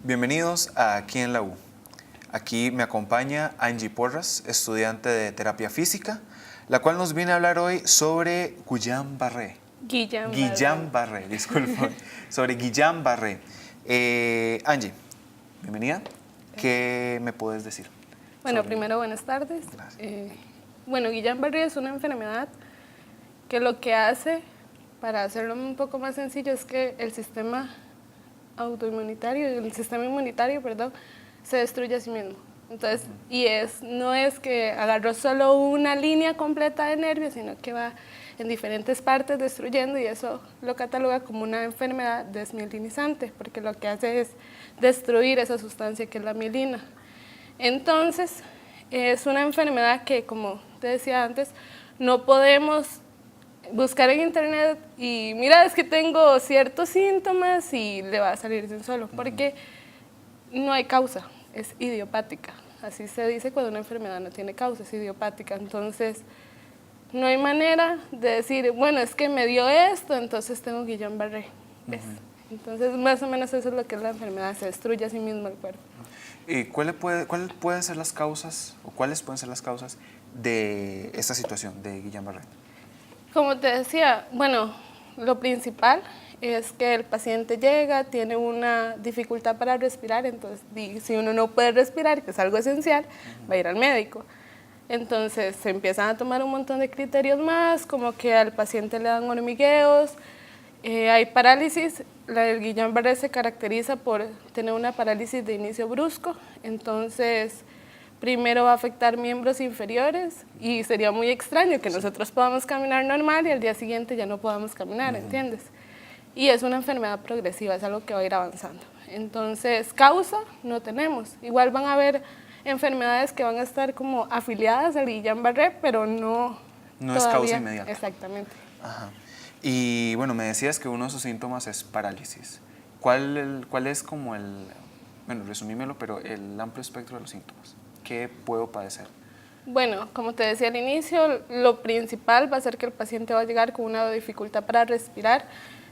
Bienvenidos a Aquí en la U. Aquí me acompaña Angie Porras, estudiante de terapia física, la cual nos viene a hablar hoy sobre Guillain-Barré. Guillain-Barré, disculpa. Sobre Guillain-Barré. Angie, bienvenida. ¿Qué me puedes decir? Bueno, primero buenas tardes. Guillain-Barré es una enfermedad que lo que hace, para hacerlo un poco más sencillo, es que el sistema inmunitario, se destruye a sí mismo. Entonces, no es que agarró solo una línea completa de nervios, sino que va en diferentes partes destruyendo, y eso lo cataloga como una enfermedad desmielinizante, porque lo que hace es destruir esa sustancia que es la mielina. Entonces, es una enfermedad que, como te decía antes, no podemos buscar en internet y mira, es que tengo ciertos síntomas y le va a salir de un solo, porque no hay causa, es idiopática. Así se dice cuando una enfermedad no tiene causa, es idiopática. Entonces, no hay manera de decir, bueno, es que me dio esto, entonces tengo Guillain-Barré. Entonces, más o menos eso es lo que es la enfermedad, se destruye a sí mismo el cuerpo. ¿Y cuáles pueden ser las causas de esta situación de Guillain-Barré? Como te decía, lo principal es que el paciente llega, tiene una dificultad para respirar, entonces si uno no puede respirar, que es algo esencial, va a ir al médico. Entonces se empiezan a tomar un montón de criterios más, como que al paciente le dan hormigueos, hay parálisis. El Guillain-Barré se caracteriza por tener una parálisis de inicio brusco, entonces primero va a afectar miembros inferiores y sería muy extraño que nosotros podamos caminar normal y al día siguiente ya no podamos caminar, ¿entiendes? Y es una enfermedad progresiva, es algo que va a ir avanzando. Entonces, causa no tenemos. Igual van a haber enfermedades que van a estar como afiliadas al Guillain-Barré, pero no es causa inmediata. Exactamente. Ajá. Y bueno, me decías que uno de sus síntomas es parálisis. ¿Cuál es como resumímelo, pero el amplio espectro de los síntomas? ¿Qué puedo padecer? Bueno, como te decía al inicio, lo principal va a ser que el paciente va a llegar con una dificultad para respirar.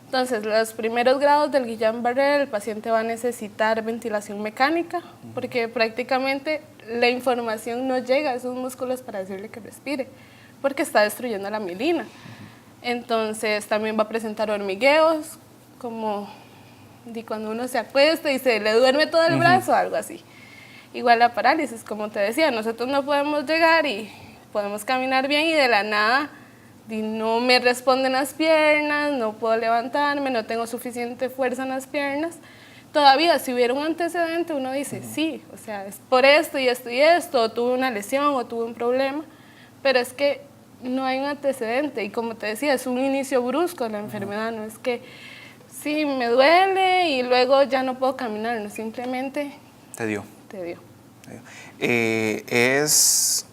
Entonces, los primeros grados del Guillain-Barré, el paciente va a necesitar ventilación mecánica, porque prácticamente la información no llega a esos músculos para decirle que respire, porque está destruyendo la mielina. Entonces, también va a presentar hormigueos, como cuando uno se acuesta y se le duerme todo el brazo, algo así. Igual la parálisis, como te decía, nosotros no podemos llegar y podemos caminar bien y de la nada no me responden las piernas, no puedo levantarme, no tengo suficiente fuerza en las piernas. Todavía, si hubiera un antecedente, uno dice, sí, o sea, es por esto y esto y esto, o tuve una lesión o tuve un problema, pero es que no hay un antecedente y como te decía, es un inicio brusco de la enfermedad, no es que sí, me duele y luego ya no puedo caminar, no, simplemente te dio. ¿Es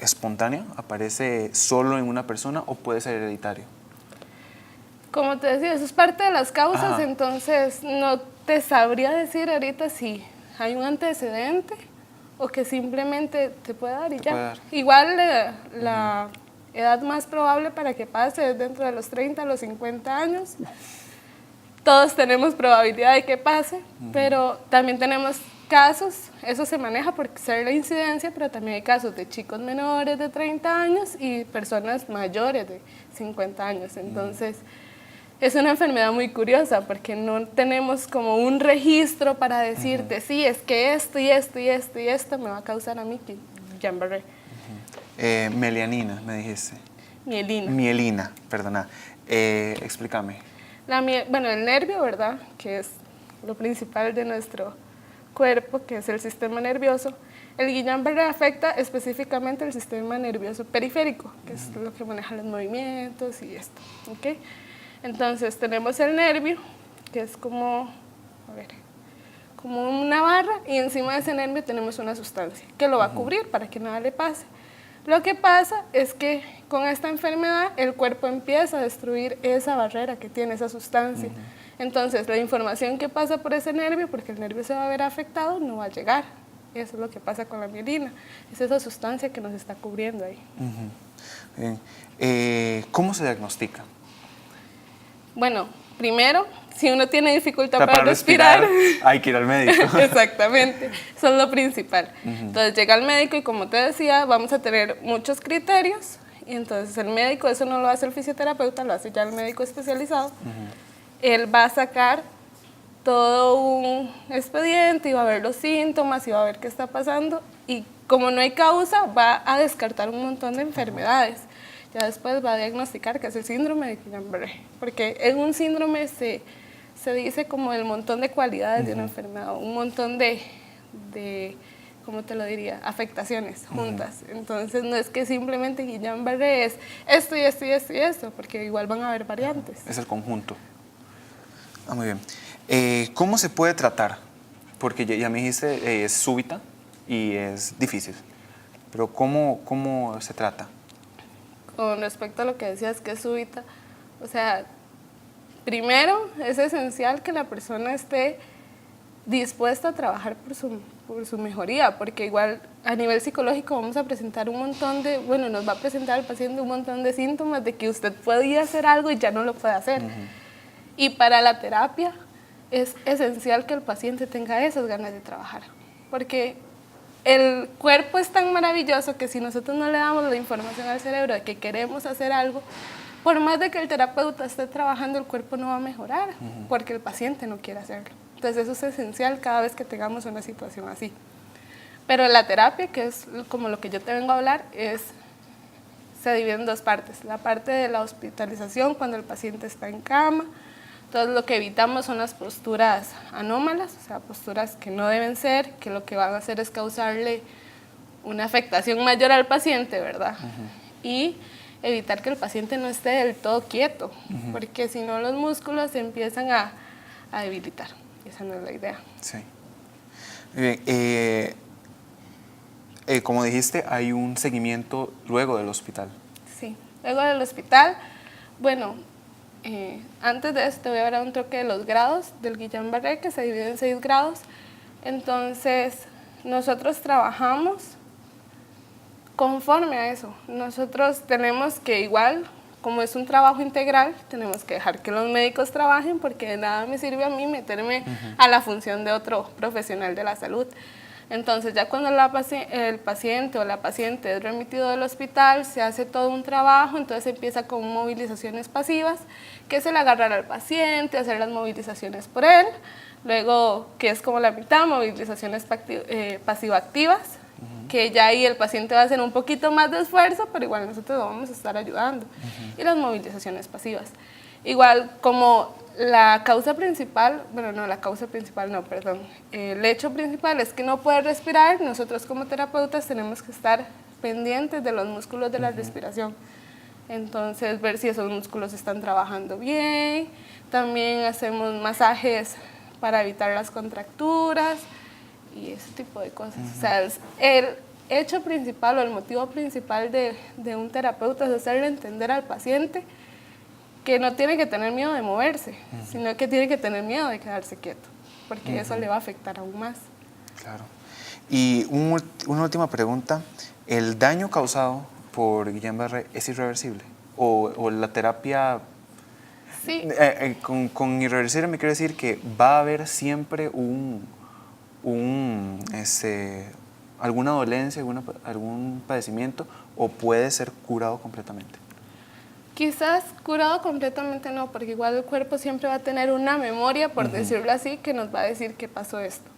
espontáneo? ¿Aparece solo en una persona o puede ser hereditario? Como te decía, eso es parte de las causas. Entonces no te sabría decir ahorita si hay un antecedente o que simplemente te puede dar y ya. Igual la edad más probable para que pase es dentro de los 30 a los 50 años. Todos tenemos probabilidad de que pase, pero también tenemos casos, eso se maneja por ser la incidencia, pero también hay casos de chicos menores de 30 años y personas mayores de 50 años. Entonces, es una enfermedad muy curiosa porque no tenemos como un registro para decirte, sí, es que esto y esto y esto y esto me va a causar a mí Guillain-Barré. Melianina, me dijiste. Mielina, perdona. Explícame. El nervio, ¿verdad? Que es lo principal de nuestro cuerpo, que es el sistema nervioso. El Guillain-Barré afecta específicamente el sistema nervioso periférico, que es lo que maneja los movimientos y esto, ¿ok? Entonces tenemos el nervio, que es como una barra, y encima de ese nervio tenemos una sustancia que lo va a cubrir para que nada le pase. Lo que pasa es que con esta enfermedad el cuerpo empieza a destruir esa barrera que tiene esa sustancia. Entonces la información que pasa por ese nervio, porque el nervio se va a ver afectado, no va a llegar. Eso es lo que pasa con la mielina. Es esa sustancia que nos está cubriendo ahí. Bien. ¿Cómo se diagnostica? Bueno, primero, si uno tiene dificultad para respirar, hay que ir al médico. Exactamente, eso es lo principal. Entonces llega el médico y como te decía, vamos a tener muchos criterios y entonces el médico, eso no lo hace el fisioterapeuta, lo hace ya el médico especializado. Él va a sacar todo un expediente y va a ver los síntomas y va a ver qué está pasando y como no hay causa, va a descartar un montón de enfermedades. Ya después va a diagnosticar que es el síndrome de Guillain-Barré, porque en un síndrome se dice como el montón de cualidades de una enfermedad, un montón de ¿cómo te lo diría? Afectaciones juntas. Entonces no es que simplemente Guillain-Barré es esto y esto y esto y esto, porque igual van a haber variantes. Es el conjunto. Muy bien. ¿Cómo se puede tratar? Porque ya me dijiste, es súbita y es difícil, pero ¿cómo se trata? Con respecto a lo que decías que es súbita, o sea, primero es esencial que la persona esté dispuesta a trabajar por su mejoría, porque igual a nivel psicológico vamos a presentar un montón de, bueno, nos va a presentar al paciente un montón de síntomas de que usted podía hacer algo y ya no lo puede hacer. Y para la terapia es esencial que el paciente tenga esas ganas de trabajar, porque el cuerpo es tan maravilloso que si nosotros no le damos la información al cerebro de que queremos hacer algo, por más de que el terapeuta esté trabajando, el cuerpo no va a mejorar, porque el paciente no quiere hacerlo. Entonces eso es esencial cada vez que tengamos una situación así. Pero la terapia, que es como lo que yo te vengo a hablar, se divide en dos partes. La parte de la hospitalización, cuando el paciente está en cama. Entonces lo que evitamos son las posturas anómalas, o sea, posturas que no deben ser, que lo que van a hacer es causarle una afectación mayor al paciente, ¿verdad? Y evitar que el paciente no esté del todo quieto, porque si no los músculos se empiezan a debilitar. Esa no es la idea. Sí. Muy bien. Como dijiste, hay un seguimiento luego del hospital. Sí, luego del hospital, bueno, antes de esto te voy a dar un toque de los grados del Guillain-Barré, que se divide en 6 grados. Entonces, nosotros trabajamos conforme a eso. Nosotros tenemos que igual, como es un trabajo integral, tenemos que dejar que los médicos trabajen porque de nada me sirve a mí meterme a la función de otro profesional de la salud. Entonces ya cuando el paciente o la paciente es remitido del hospital, se hace todo un trabajo, entonces empieza con movilizaciones pasivas, que es el agarrar al paciente, hacer las movilizaciones por él, luego que es como la mitad, movilizaciones pasivo-activas, que ya ahí el paciente va a hacer un poquito más de esfuerzo, pero igual nosotros lo vamos a estar ayudando. Y las movilizaciones pasivas. Igual como la causa principal, el hecho principal es que no puede respirar, nosotros como terapeutas tenemos que estar pendientes de los músculos de la respiración. Entonces ver si esos músculos están trabajando bien, también hacemos masajes para evitar las contracturas, y ese tipo de cosas. O sea, el hecho principal o el motivo principal de un terapeuta es hacerle entender al paciente que no tiene que tener miedo de moverse, sino que tiene que tener miedo de quedarse quieto, porque eso le va a afectar aún más. Claro. Y una última pregunta, ¿el daño causado por Guillain-Barré es irreversible? ¿O la terapia... Sí. Con irreversible me quiero decir que va a haber siempre alguna dolencia, algún padecimiento, o puede ser curado completamente? Quizás curado completamente no, porque igual el cuerpo siempre va a tener una memoria, por decirlo así, que nos va a decir que pasó esto.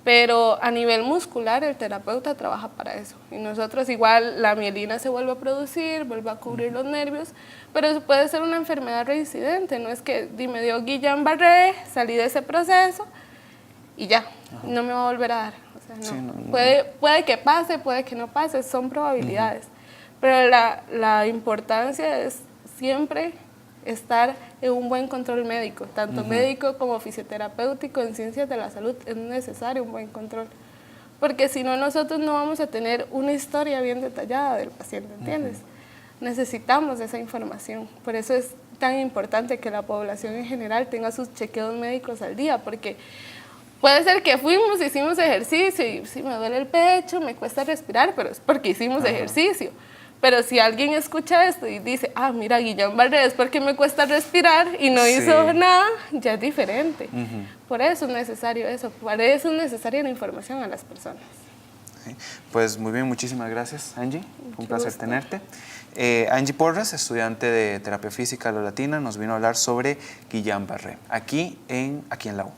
Pero a nivel muscular el terapeuta trabaja para eso. Y nosotros igual la mielina se vuelve a producir, vuelve a cubrir los nervios, pero eso puede ser una enfermedad reincidente. No es que me dio Guillain-Barré, salí de ese proceso y ya, no me va a volver a dar. O sea, no. Sí, no. Puede que pase, puede que no pase, son probabilidades. Pero la importancia es siempre estar en un buen control médico, tanto médico como fisioterapéutico. En ciencias de la salud es necesario un buen control, porque si no nosotros no vamos a tener una historia bien detallada del paciente, ¿entiendes? Necesitamos esa información, por eso es tan importante que la población en general tenga sus chequeos médicos al día, porque puede ser que fuimos, hicimos ejercicio y sí me duele el pecho, me cuesta respirar, pero es porque hicimos ejercicio. Pero si alguien escucha esto y dice, ah, mira, Guillain-Barré es porque me cuesta respirar y no hizo nada, ya es diferente. Por eso es necesario eso, por eso es necesaria la información a las personas. Sí. Pues muy bien, muchísimas gracias, Angie. Fue un placer tenerte. Angie Porras, estudiante de terapia física de la Latina, nos vino a hablar sobre Guillain-Barré, aquí en la U.